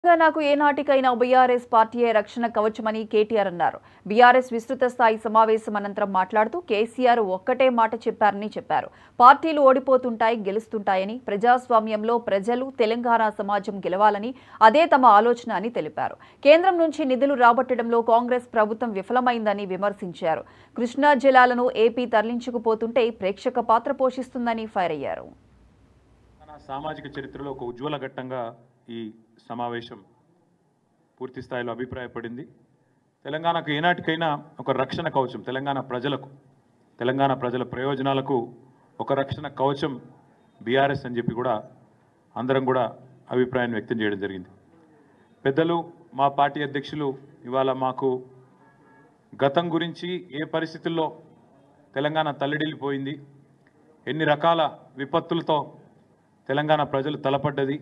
తెలంగాణకు ఏనాటికైనా బీఆర్ఎస్ పార్టీయే రక్షణ కవచమని కేటీఆర్ అన్నారు. బీఆర్ఎస్ విస్తృత స్థాయి సమావేశం అనంతరం మాట్లాడుతూ కేసీఆర్ ఒక్కటే మాట చెప్పారని చెప్పారు. పార్టీలు ఓడిపోతుంటాయి, గెలుస్తుంటాయని, ప్రజాస్వామ్యంలో ప్రజలు, తెలంగాణ సమాజం గెలవాలని అదే తమ ఆలోచన అని తెలిపారు. కేంద్రం నుంచి నిధులు రాబట్టడంలో కాంగ్రెస్ ప్రభుత్వం విఫలమైందని విమర్శించారు. కృష్ణా జలాలను ఏపీ తరలించుకుపోతుంటే ప్రేక్షక పాత్ర పోషిస్తుందని ఫైర్ అయ్యారు. సామాజిక చరిత్రలో ఒక ఉజ్వల ఘట్టంగా ఈ సమావేశం పూర్తి స్థాయిలో అభిప్రాయపడింది. తెలంగాణకు ఏనాటికైనా ఒక రక్షణ కవచం, తెలంగాణ ప్రజలకు, తెలంగాణ ప్రజల ప్రయోజనాలకు ఒక రక్షణ కవచం బీఆర్ఎస్ అని చెప్పి కూడా అందరం కూడా అభిప్రాయాన్ని వ్యక్తం చేయడం జరిగింది. పెద్దలు, మా పార్టీ అధ్యక్షులు ఇవాళ మాకు గతం గురించి, ఏ పరిస్థితుల్లో తెలంగాణ తల్లడిల్లిపోయింది, ఎన్ని రకాల విపత్తులతో తెలంగాణ ప్రజలు తలపడ్డది,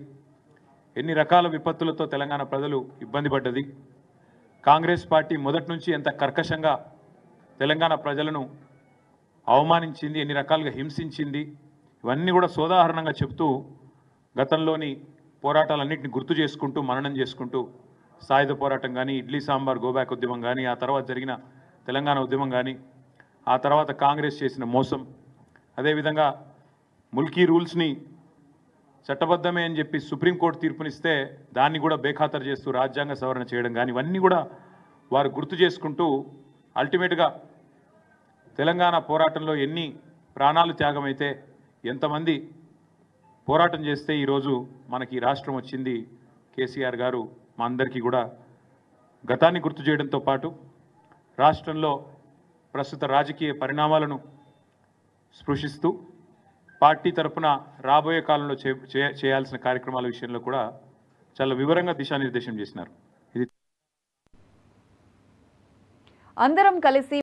ఎన్ని రకాల విపత్తులతో తెలంగాణ ప్రజలు ఇబ్బంది పడ్డది, కాంగ్రెస్ పార్టీ మొదటి నుంచి ఎంత కర్కశంగా తెలంగాణ ప్రజలను అవమానించింది, ఎన్ని రకాలుగా హింసించింది, ఇవన్నీ కూడా సోదాహరణంగా చెప్తూ గతంలోని పోరాటాలన్నింటినీ గుర్తు చేసుకుంటూ, మననం చేసుకుంటూ, సాయుధ పోరాటం కానీ, ఇడ్లీ సాంబార్ గోబ్యాక్ ఉద్యమం కానీ, ఆ తర్వాత జరిగిన తెలంగాణ ఉద్యమం కానీ, ఆ తర్వాత కాంగ్రెస్ చేసిన మోసం, అదేవిధంగా ముల్కీ రూల్స్ని చట్టబద్ధమే అని చెప్పి సుప్రీంకోర్టు తీర్పునిస్తే దాన్ని కూడా బేఖాతరు చేస్తూ రాజ్యాంగ సవరణ చేయడం కానీ, ఇవన్నీ కూడా వారు గుర్తు చేసుకుంటూ అల్టిమేట్గా తెలంగాణ పోరాటంలో ఎన్ని ప్రాణాలు త్యాగమైతే, ఎంతమంది పోరాటం చేస్తే ఈరోజు మనకి ఈ రాష్ట్రం వచ్చింది, కేసీఆర్ గారు మా అందరికీ కూడా గతాన్ని గుర్తు చేయడంతో పాటు రాష్ట్రంలో ప్రస్తుత రాజకీయ పరిణామాలను స్పృశిస్తూ పార్టీ తరఫున రాబోయే కాలంలో చేయాల్సిన కార్యక్రమాల విషయంలో కూడా చాలా వివరంగా దిశానిర్దేశం చేసినారు. అందరం కలిసి